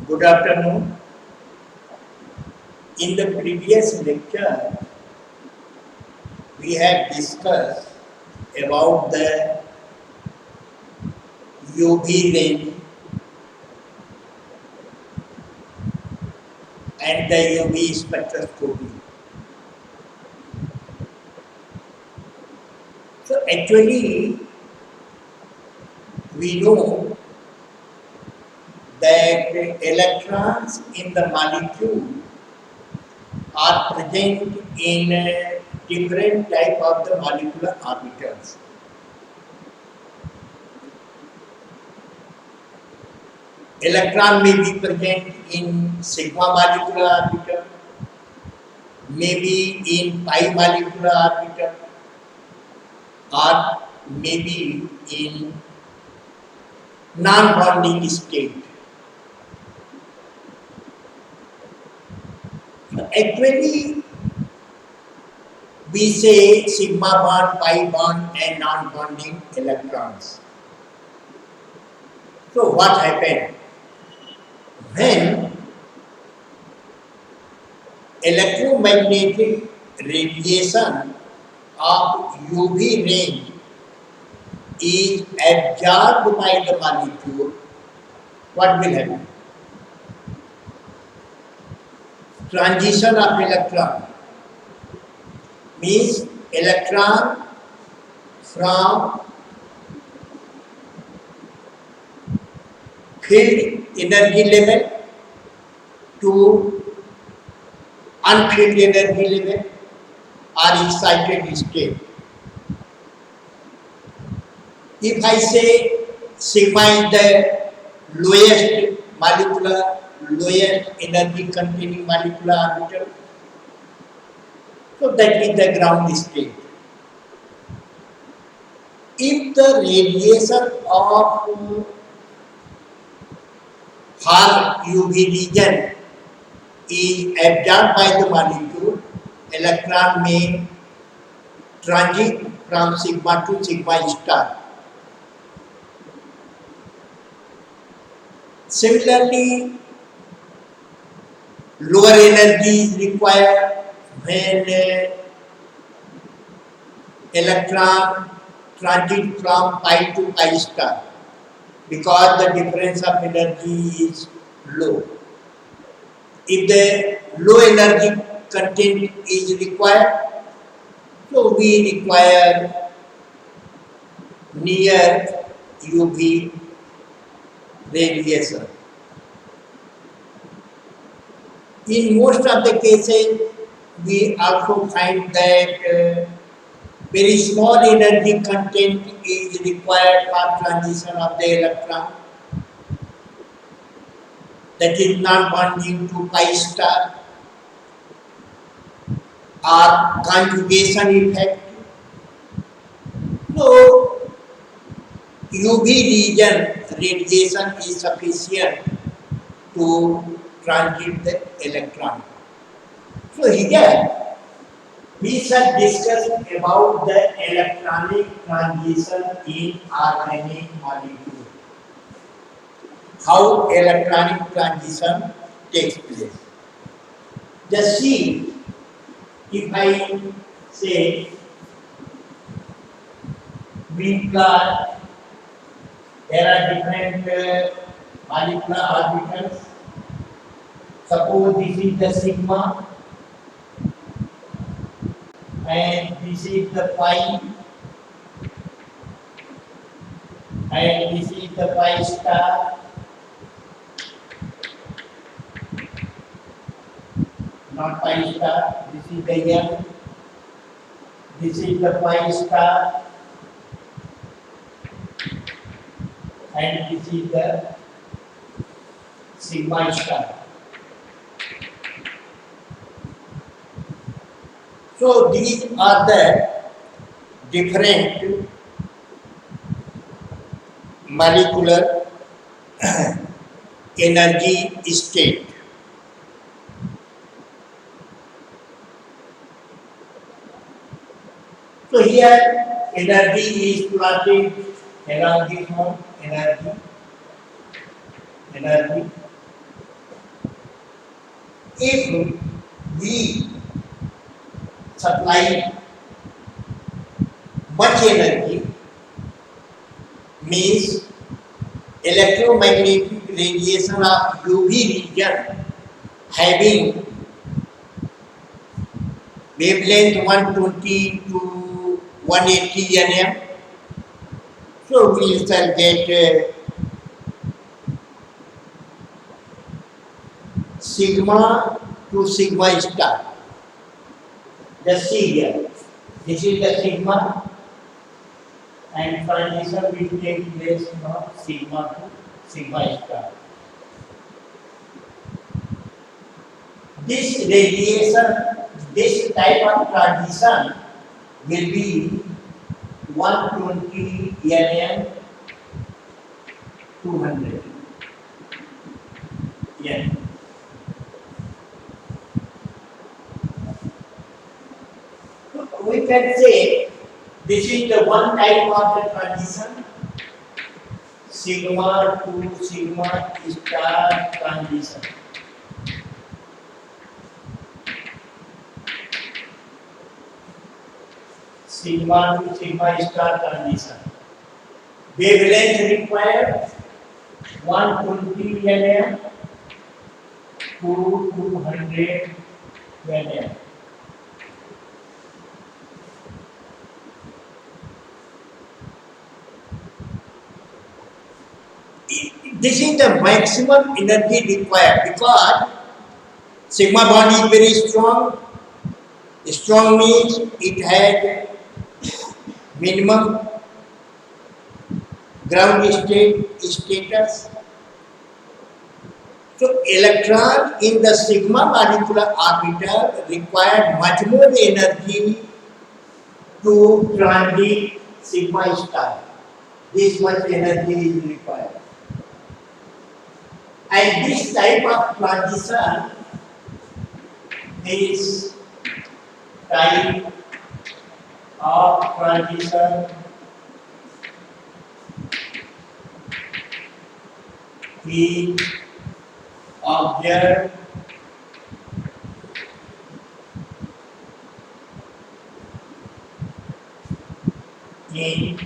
Good afternoon. In the previous lecture, we have discussed about the UV range and the UV spectroscopy. So actually, we know that electrons in the molecule are present in different type of the molecular orbitals. Electron may be present in sigma molecular orbital, maybe in pi molecular orbital, or maybe in non-bonding state. Actually, we say sigma bond, pi bond, and non-bonding electrons. So what happened? When electromagnetic radiation of UV range is absorbed by the molecule, what will happen? Transition of electron means electron from field energy level to unfilled energy level or excited state. If I say sigma is the lowest energy containing molecular orbital, so that is the ground state. If the radiation of far UV region is absorbed by the molecule, electron may transit from sigma to sigma star. Similarly, lower energy is required when electron transit from pi to pi star, because the difference of energy is low. If the low energy content is required, so we require near UV radiation. In most of the cases, we also find that very small energy content is required for transition of the electron, that is non-bonding to pi star or conjugation effect. So, UV region radiation is sufficient to transit the electron. So here we shall discuss about the electronic transition in organic molecule. How electronic transition takes place. Just see, if I say we got, there are different molecular orbitals. Suppose this is the sigma and this is the pi and this is the pi star, not pi star, this is the M, this is the pi star and this is the sigma star. So these are the different molecular energy state. So here energy is plotted along this one, energy. If we supply much energy, means electromagnetic radiation of UV region having wavelength 120 to 180 nm, so we shall get sigma to sigma star. Just see here. This is the sigma, and transition will take place from sigma to sigma star. This radiation, this type of transition will be 120 nm 200 nm. We can say this is the one type of the transition, sigma to sigma star transition. Sigma to sigma star transition. Wavelength required 120 nm to 200 nm. This is the maximum energy required because sigma bond is very strong. Strong means it has minimum ground state status. So electron in the sigma molecular orbital require much more energy to transit sigma star. This much energy is required. And this type of transition is type of transition is observed in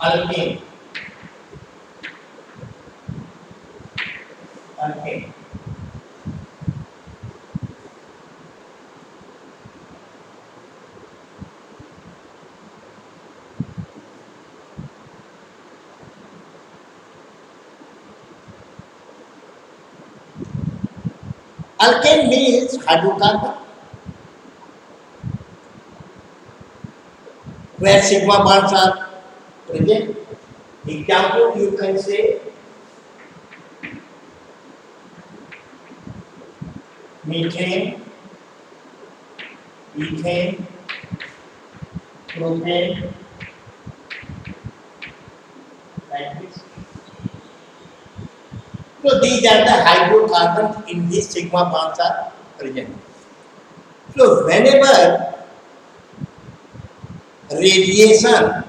alkane. Alkane means hydrocarbon, where sigma bonds are present. Example, you can say methane, ethane, propane, like this. So these are the hydrocarbons in this sigma bonds are present. So whenever radiation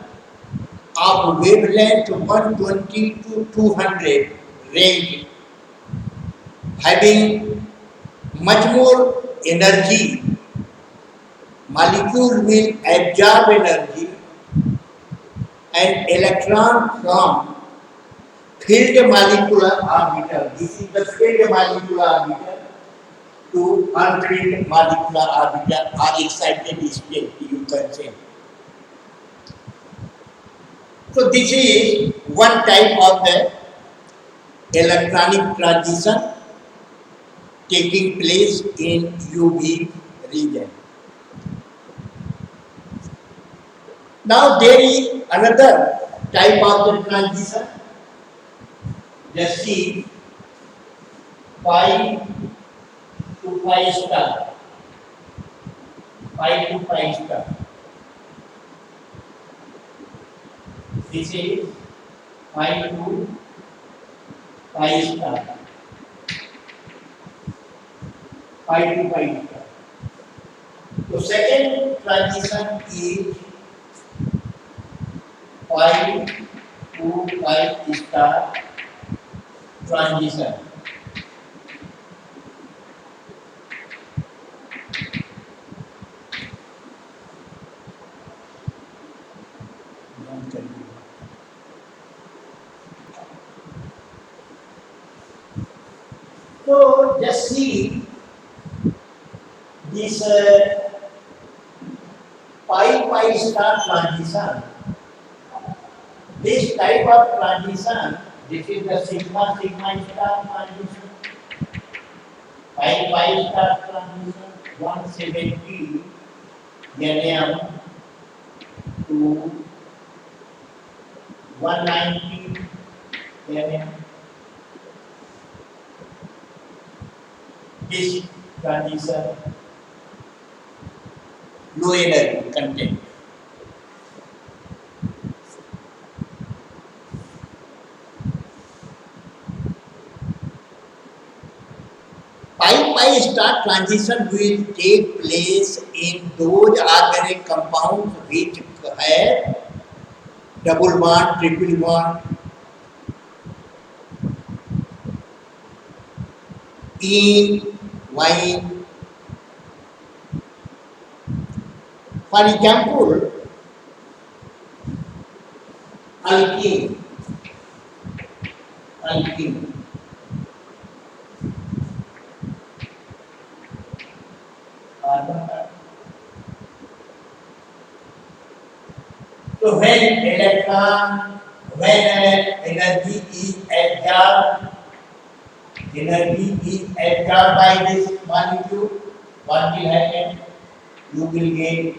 of wavelength 120 to 200 range having much more energy, molecule will absorb energy and electron from filled molecular orbital. This is the filled molecular orbital to unfilled molecular orbital or excited state, you can say. So this is one type of the electronic transition taking place in UV region. Now there is another type of the transition. Just see pi to pi star. Pi to pi star. This is pi to pi star. Pi to pi star. So second transition is pi to pi star transition. So just see this pi star transition. This type of transition, this is the sigma star transition. Pi star transition 170 nm to 190 nm. This transition low energy content. Pi star transition will take place in those organic compounds which have double bond, triple bond, in wine. For example, alkene. So when energy is absorbed by this molecule, what will happen? You will get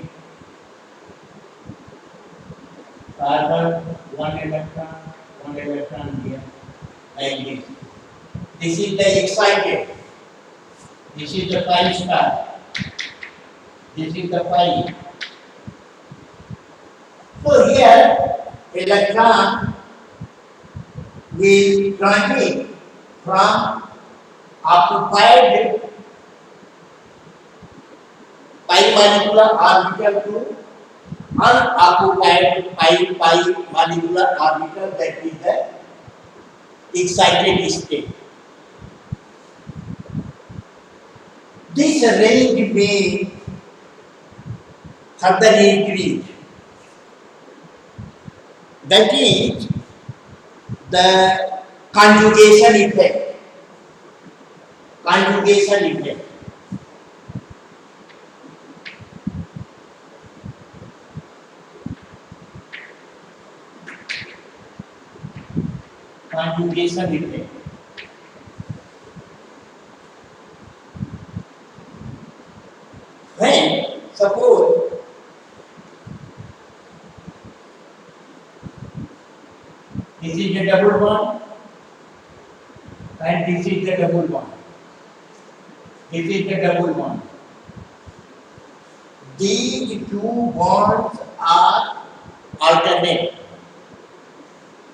carbon, one electron here, like this. This is the excited. This is the pi star. This is the pi. So here, electron will transit from occupied pi molecular orbital to unoccupied pi molecular orbital, that is the excited state. This range may further increase. That is the conjugation effect. Conjugation effect. Conjugation effect. When suppose this is the double bond and this is the double bond. This is the double bond. These two bonds are alternate.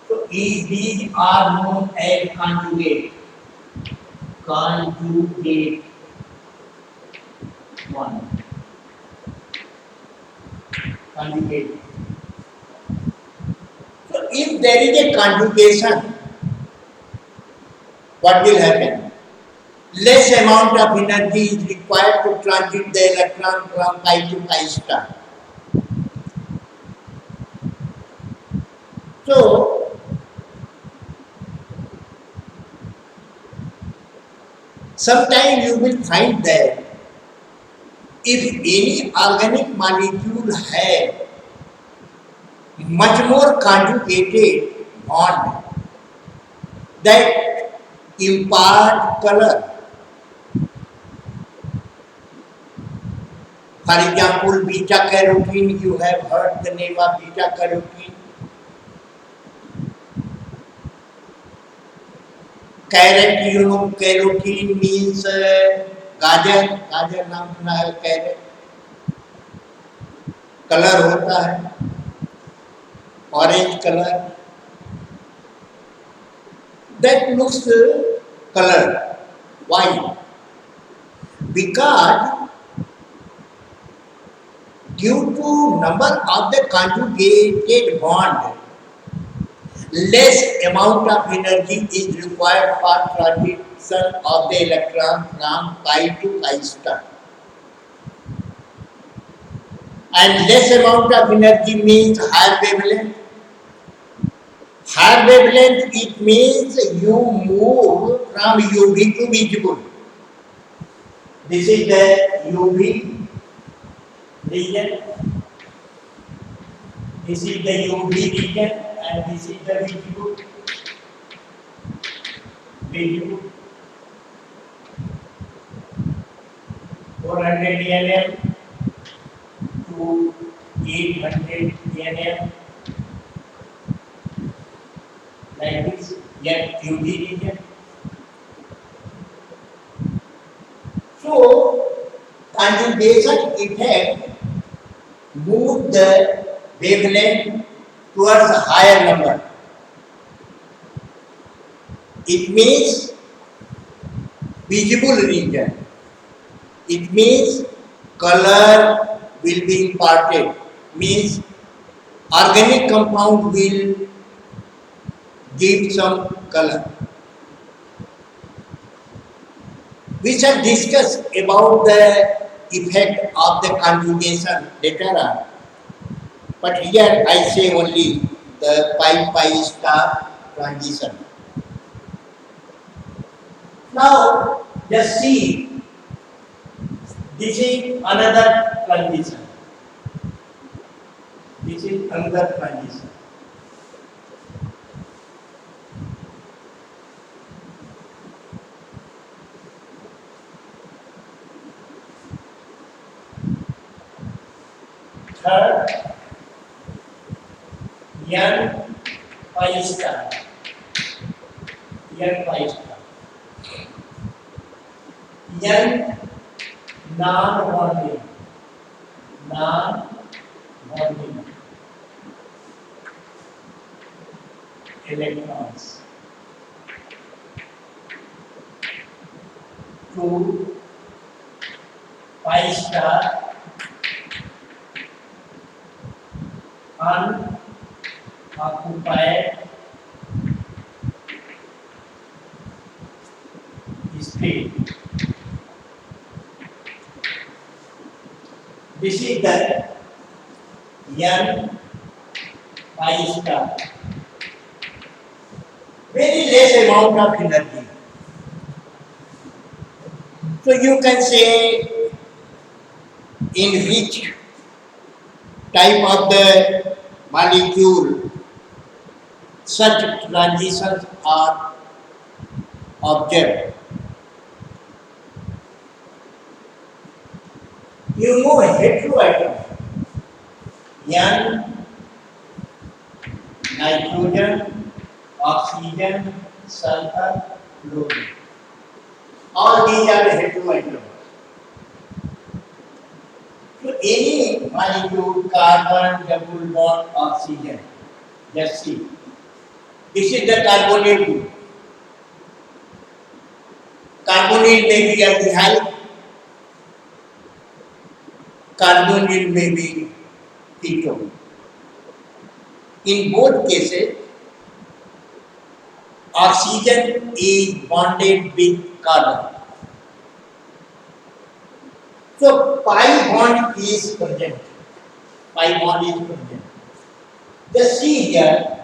So these are known as conjugate. Conjugate one. Conjugate. So if there is a conjugation, what will happen? Less amount of energy is required to transit the electron from pi to pi star. So sometimes you will find that if any organic molecule has much more conjugated bond that impart color. For example, beta carotene, you have heard the name of beta carotene. Carrot, you know, carotene means गाजर, गाजर नाम सुना है, carat colour होता है, orange colour, that looks color. Why? Because due to number of the conjugated bond, less amount of energy is required for transition of the electron from pi to pi star. And less amount of energy means higher wavelength. Higher wavelength, it means you move from UV to visible. This is the UV region, this is the UV region, and this is the visible. Visible 400 nm to 800 nm, like this, yet UV region. So, conjugation effect move the wavelength towards a higher number. It means visible region. It means color will be imparted. Means organic compound will give some color. We shall discuss about the effect of the conjugation later on. But here I say only the pi star transition. Now just see, this is another transition. This is another transition. Third, N pi star. N pi star. N non-bonding. Non-bonding electrons. 2 pi star unoccupied state. This is the N pi star. Very less amount of energy. So you can say in which type of the molecule such transitions are observed. You know heteroatom. N, nitrogen, oxygen, sulfur, fluorine. All these are heteroatoms. So any molecule, carbon, double bond, oxygen, just see. This is the carbonyl group. Carbonyl may be aldehyde, carbonyl may be ketone. In both cases, oxygen is bonded with carbon. So pi bond is present. Pi bond is present. Just see here.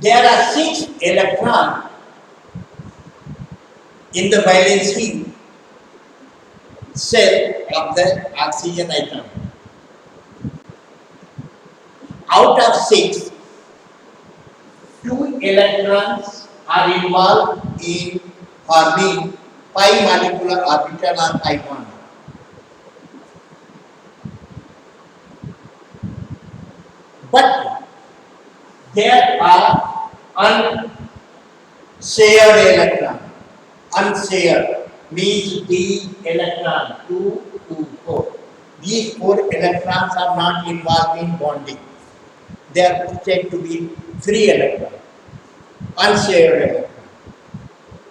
There are 6 electrons in the valency shell of the oxygen atom. Out of 6, 2 electrons are involved in forming pi molecular orbital or pi bond. But there are unshared electrons. Unshared means these electrons 2, 2, 4. These 4 electrons are not involved in bonding. They are said to be free electrons, unshared electrons.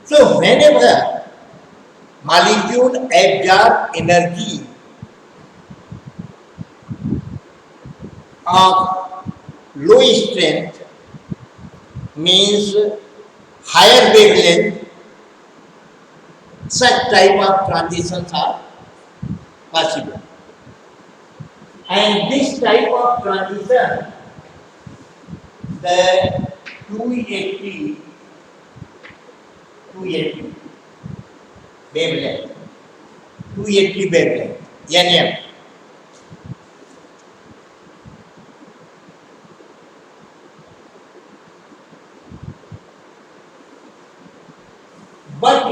So whenever molecule absorb energy of low strength, means higher wavelength, such type of transitions are possible. And this type of transition, the 280 wavelength, 280 wavelength, NM. But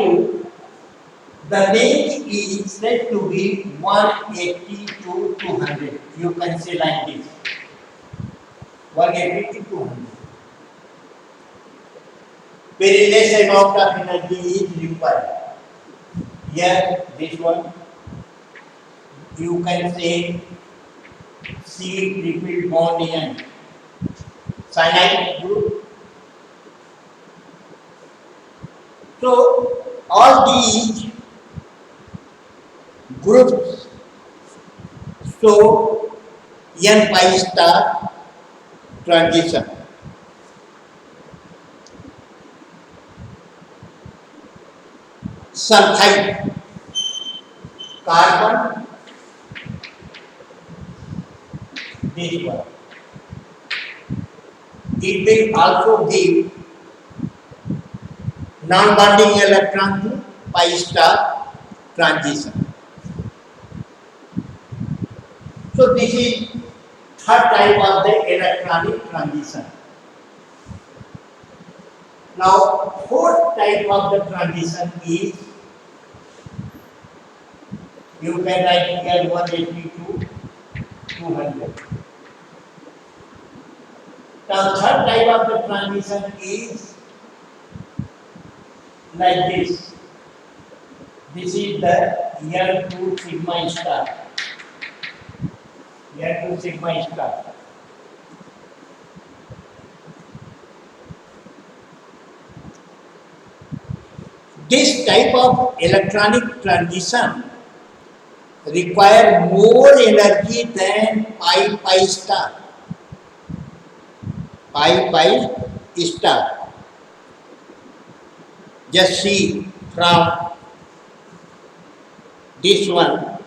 the range is said to be 180 to 200. You can say like this, 180 to 200. Very less amount of energy is required. Here, this one, you can say C triple bond N, cyanide group. So, all these groups show N pi star transition. Sulfide carbon, this one. It will also give non-bonding electron to pi star transition. So this is third type of the electronic transition. Now fourth type of the transition is, you can write here 180 to 200. Now third type of the transition is like this. This is the N2 sigma star. N2 sigma star. This type of electronic transition require more energy than pi star. Pi star. Just see from this one,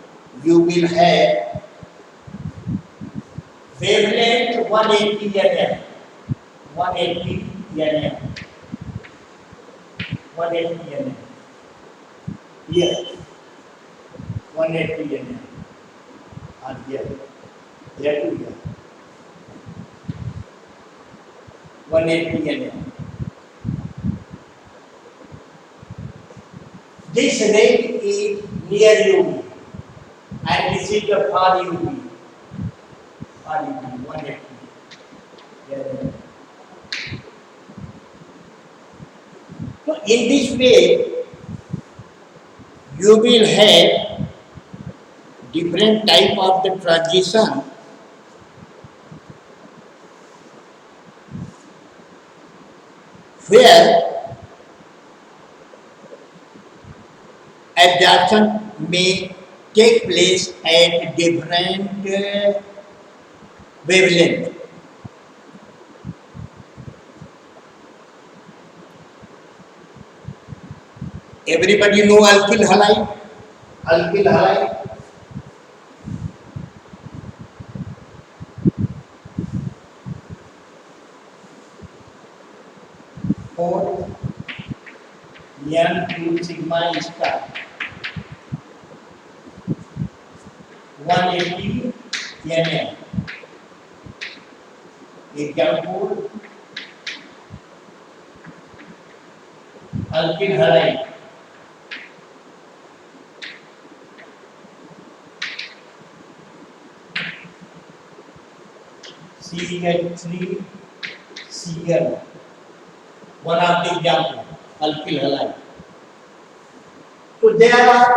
you will have wavelength 180 nm. 180 nm. 180 nm. Here. 180 nm. And here. Here to here. 180 nm. This range is near UV, and this is the far UV. Far UV, 180. Yeah. So in this way, you will have different type of the transition where absorption may take place at different wavelength. Everybody know alkyl halide? Alkyl halide. Or N2 sigma star. 180 nm. Example, alkyl halide. CH3 Cl. One of the example, alkyl halide. So there are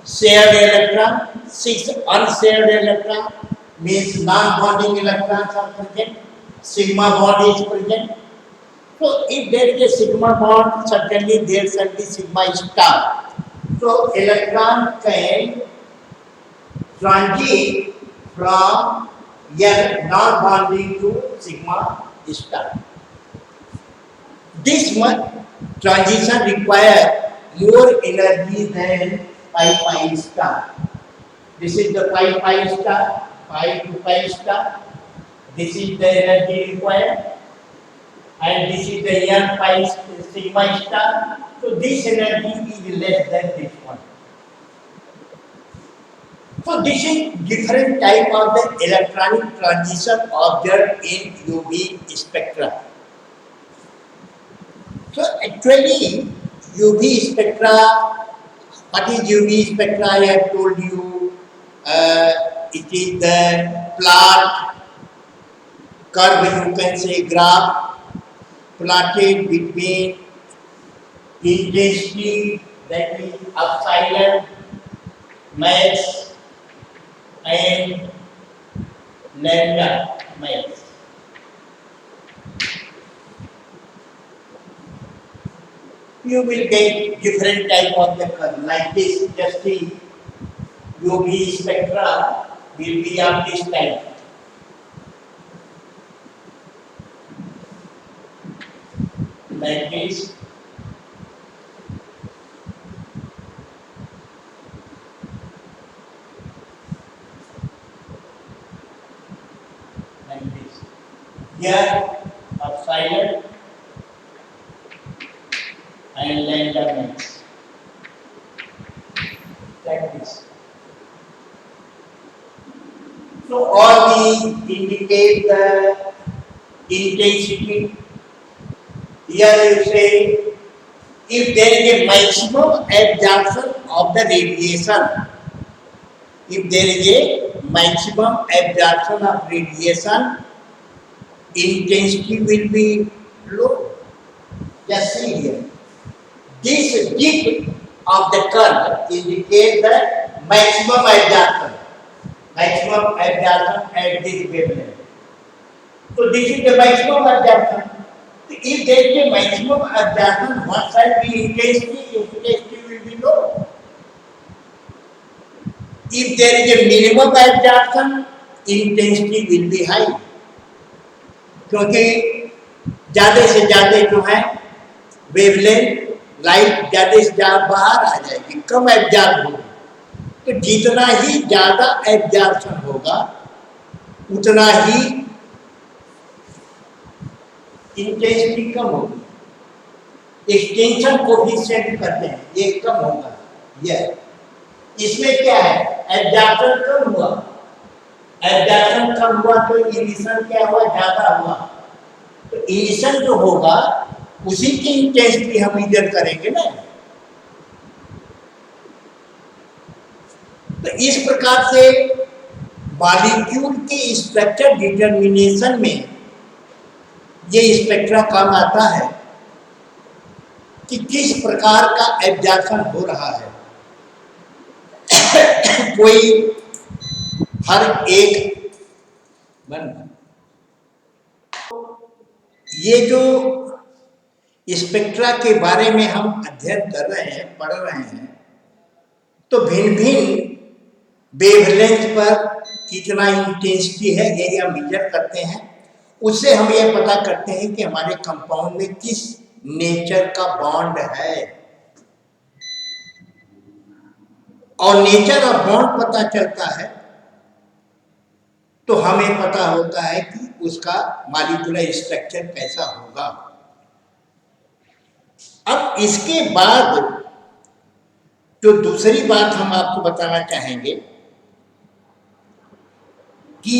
unshared electron, 6 unshared electron means non-bonding electrons are present, sigma bond is present. So if there is a sigma bond, certainly there shall be sigma star. So electron can transit from non-bonding to sigma star. This one transition require more energy than pi star. This is the pi star, pi to pi star. This is the energy required, and this is the n pi sigma star. So this energy is less than this one. So this is different type of the electronic transition observed in UV spectra. So actually UV spectra, what is UV spectra? I have told you, it is the plot curve, you can say graph plotted between intensity, that is epsilon max, and lambda max. You will get different type of the curve like this. Just the UV spectra will be of this type. Like this. Like this. Here epsilon and lambda max. Like this. So all these indicate the intensity. Here you say if there is a maximum absorption of the radiation, if there is a maximum absorption of radiation, intensity will be low. Just see here. This dip of the curve indicates the maximum absorption. Maximum absorption at this wavelength. So this is the maximum absorption. If there is a maximum absorption, one side will intensity will be low. If there is a minimum absorption, intensity will be high. क्योंकि ज़्यादा से ज़्यादा जो है wavelength light ज़्यादा से ज़्यादा बाहर आ जाएगी, कम एब्जॉर्ब होगी। तो जितना ही ज़्यादा एब्जॉर्प्शन होगा उतना ही इंटेंसिटी कम होगी। एक्सटेंशन कोफिशिएंट करते हैं, ये कम होगा। यह इसमें क्या है, एब्जॉर्प्शन कम हुआ, एब्जॉर्प्शन कम हुआ तो इमिशन क्या हुआ, ज़्यादा हुआ। तो इमिशन जो होगा उसी की इंटेंसिटी हम मेजर करेंगे ना। तो इस प्रकार से मॉलिक्यूल के स्ट्रक्चर डिटरमिनेशन में ये स्पेक्ट्रा काम आता है कि किस प्रकार का एब्जॉर्प्शन हो रहा है। कोई हर एक ये जो स्पेक्ट्रा के बारे में हम अध्ययन कर रहे हैं, पढ़ रहे हैं, तो भिन्न भिन्न वेवलेंथ पर कितना इंटेंसिटी है ये हम मेजर करते हैं। उससे हम ये पता करते हैं कि हमारे कंपाउंड में किस नेचर का बॉन्ड है, और नेचर ऑफ बॉन्ड पता चलता है तो हमें पता होता है कि उसका मॉलिक्यूलर स्ट्रक्चर कैसा होगा। अब इसके बाद जो दूसरी बात हम आपको बताना चाहेंगे कि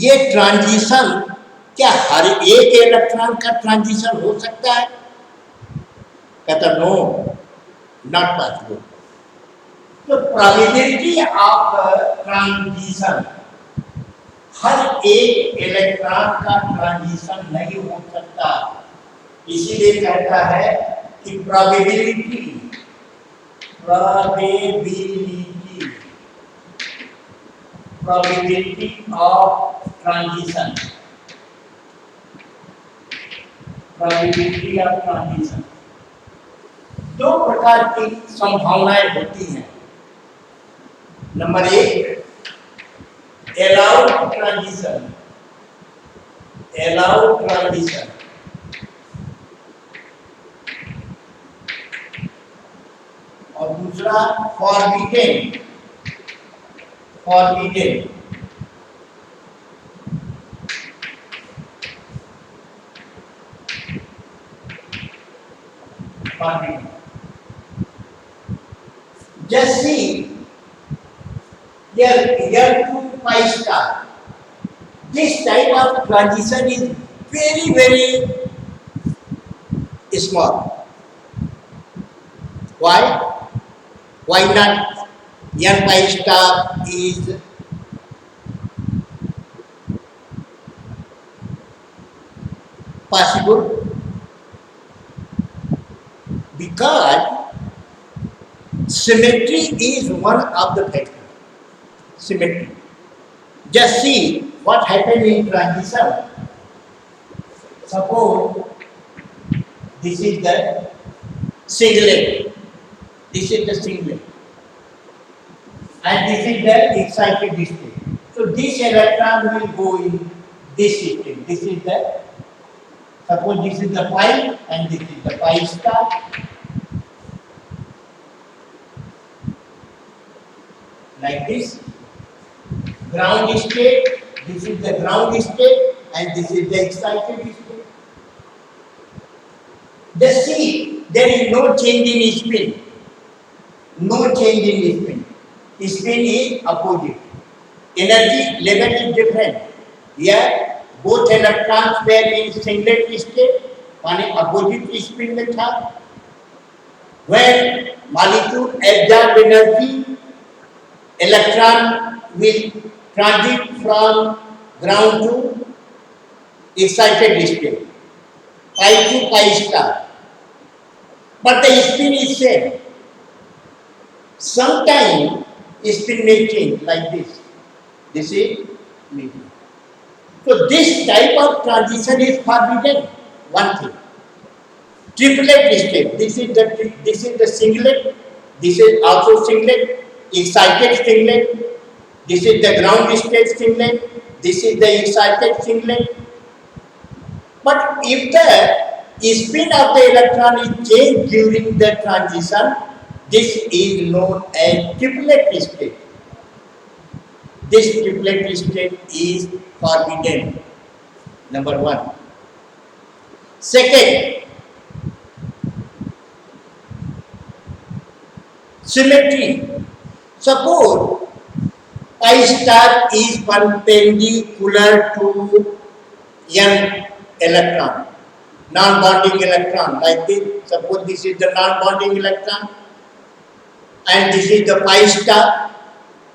ये ट्रांजिशन क्या हर एक इलेक्ट्रॉन का ट्रांजिशन हो सकता है? कहता नो, नॉट पॉसिबल। तो प्रोबेबिलिटी ऑफ ट्रांजिशन, हर एक इलेक्ट्रॉन का ट्रांजिशन नहीं हो सकता, इसीलिए कहता है कि probability of transition, probability of transition, दो प्रकार की संभावनाएं होती हैं। नंबर एक, allowed transition, allowed transition, दूसरा forbidden, forbidden, forbidden. Just see here to pi star. This type of transition is very small. Why? Why not n pi star is possible? Because symmetry is one of the factors. Symmetry. Just see what happened in transition. Suppose this is the singlet. This is the singlet. And this is the excited state. So this electron will go in this state. This is the, suppose this is the pi and this is the pi star. Like this. Ground state, this is the ground state and this is the excited state. Just see, there is no change in spin. No change in spin. Spin is opposite. Energy level is different. Here, both electrons were in singlet state, माने opposite spin में था. When molecule absorb energy, electron will transit from ground to excited state, pi to pi star. But the spin is same. Sometimes spin may change like this. This is medium. So this type of transition is forbidden. One thing. Triplet state. This is the singlet. This is also singlet. Excited singlet. This is the ground state singlet. This is the excited singlet. But if the spin of the electron is changed during the transition, this is known as triplet state. This triplet state is forbidden. Number one. Second, symmetry. Suppose pi star is perpendicular to n electron, non-bonding electron, like this. Suppose this is the non-bonding electron and this is the pi star.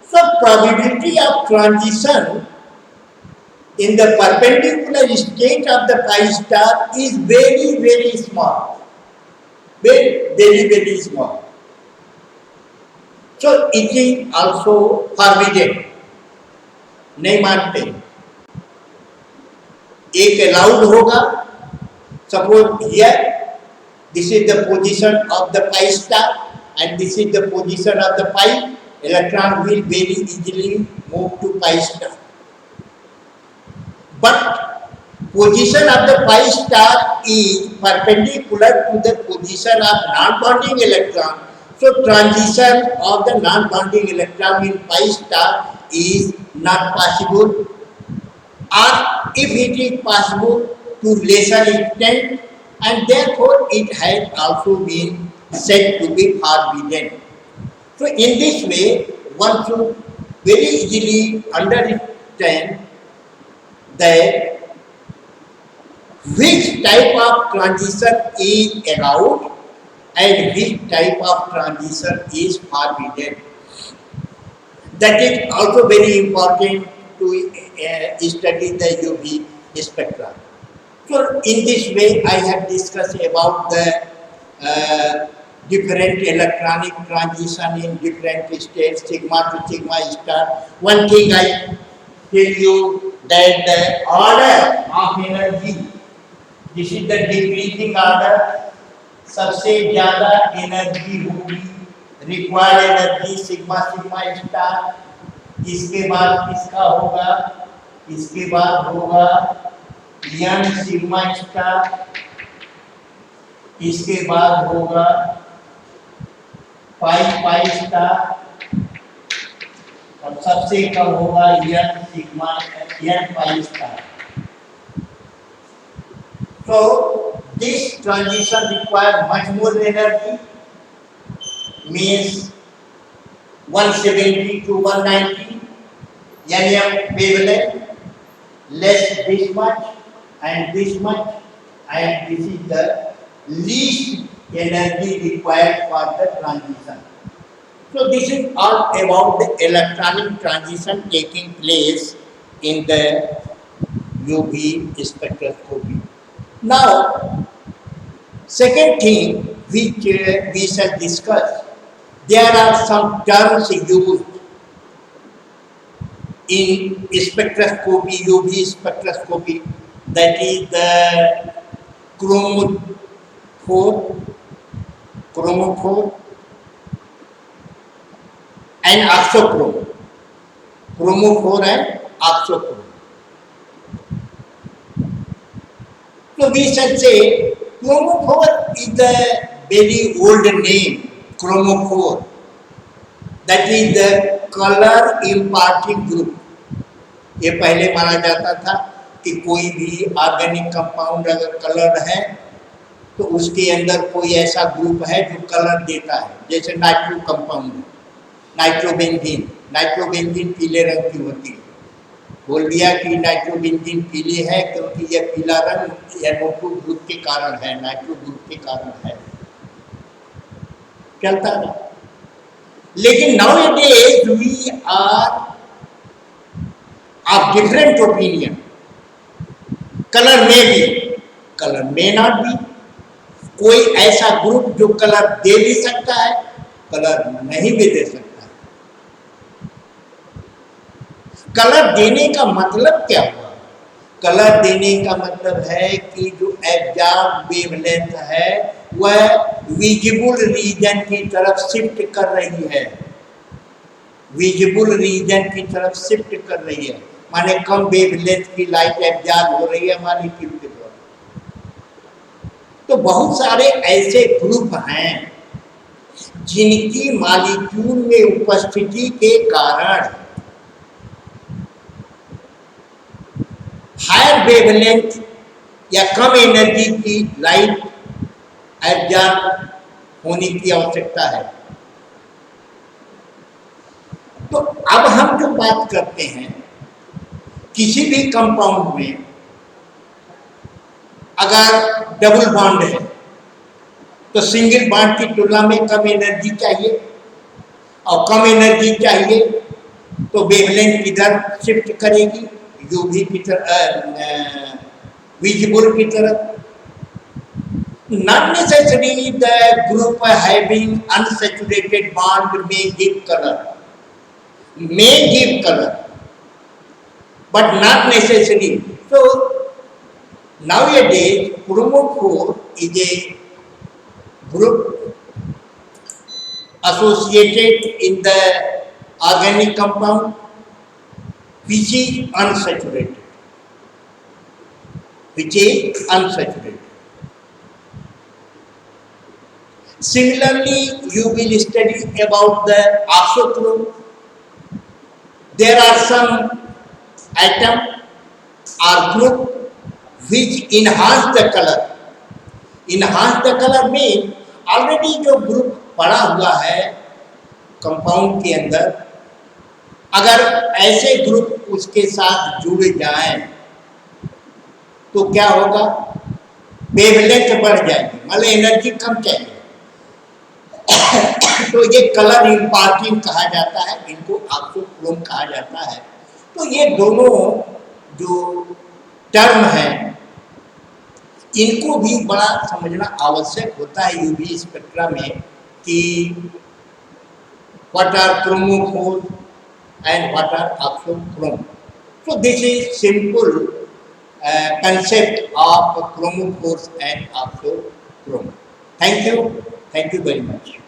So probability of transition in the perpendicular state of the pi star is very small. Very small. So it is also forbidden. नहीं मानते. एक allowed होगा. Suppose here this is the position of the pi star and this is the position of the pi. Electron will very easily move to pi star. But position of the pi star is perpendicular to the position of non-bonding electron. So transition of the non-bonding electron in pi star is not possible, or if it is possible, to lesser extent, and therefore it has also been said to be forbidden. So in this way, one should very easily understand that which type of transition is allowed and which type of transition is forbidden. That is also very important to study the UV spectra. So in this way, I have discussed about the different electronic transition in different states, sigma to sigma star. One thing I tell you that the order of energy, this is the decreasing order. सबसे ज्यादा energy होगी, required energy sigma star. इसके बाद किसका होगा? इसके बाद होगा एन सिग्मा स्टार. इसके बाद होगा पाई स्टार, और सबसे कम होगा n sigma n pi star. So this transition requires much more energy, means 170 to 190 nm wavelength, less this much and this much, and this is the least energy required for the transition. So this is all about the electronic transition taking place in the UV spectroscopy. Now, second thing which we shall discuss, there are some terms used in spectroscopy, UV spectroscopy, that is the chromophore and oxochrome. Chromophore and oxochrome. So we shall say chromophore is a very old name, chromophore. That is the color imparting group. ये पहले माना जाता था कि कोई भी organic compound अगर colour है तो उसके अंदर कोई ऐसा ग्रुप है जो कलर देता है, जैसे नाइट्रो कंपाउंड, नाइट्रोबेंजीन पीले रंग की होती है. बोल दिया कि नाइट्रोबेंजीन पीली है क्योंकि यह पीला रंग NO2 ग्रुप के कारण है, नाइट्रो ग्रुप के कारण है, चलता है. लेकिन nowadays we are of different opinion. Colour में भी, कलर में नॉट भी. कोई ऐसा ग्रुप जो कलर दे भी सकता है, कलर नहीं भी दे सकता है. कलर देने का मतलब क्या हुआ? कलर देने का मतलब है कि जो एब्जॉर्ब वेवलेंथ है वह विजिबल रीजन की तरफ शिफ्ट कर रही है, विजिबल रीजन की तरफ शिफ्ट कर रही है, माने कम वेवलेंथ की लाइट एब्जॉर्ब हो रही है हमारी ट्यूब के द्वारा. तो बहुत सारे ऐसे ग्रुप हैं जिनकी मॉलिक्यूल में उपस्थिति के कारण हायर वेवलेंथ या कम एनर्जी की लाइट एब्जॉर्ब होने की आवश्यकता है. तो अब हम जो बात करते हैं, किसी भी कंपाउंड में अगर डबल बॉन्ड है तो सिंगल बॉन्ड की तुलना में कम एनर्जी चाहिए, और कम एनर्जी चाहिए तो वेवलेंथ किधर शिफ्ट करेगी? यूवी की तरफ, विजिबल की तरफ. Not necessarily the group having unsaturated bond may give color, but not necessarily. So nowadays chromophore is a group associated in the organic compound which is unsaturated. Similarly, you will study about the oxochrome. There are some atom or group which enhance the color. Enhance the color means already जो group पड़ा हुआ है compound के अंदर, अगर ऐसे group उसके साथ जुड़ जाएं तो क्या होगा? वेवलेंथ बढ़ जाएगी, मतलब एनर्जी कम चाहिए. तो ये कलर इम्पार्टिंग कहा जाता है, इनको ऑक्सोक्रोम कहा जाता है. तो ये दोनों जो टर्म हैं इनको भी बड़ा समझना आवश्यक होता है यूवी स्पेक्ट्रा में कि what are chromophore and what are oxochrome. So this is simple concept of chromophores and oxochrome. Thank you very much.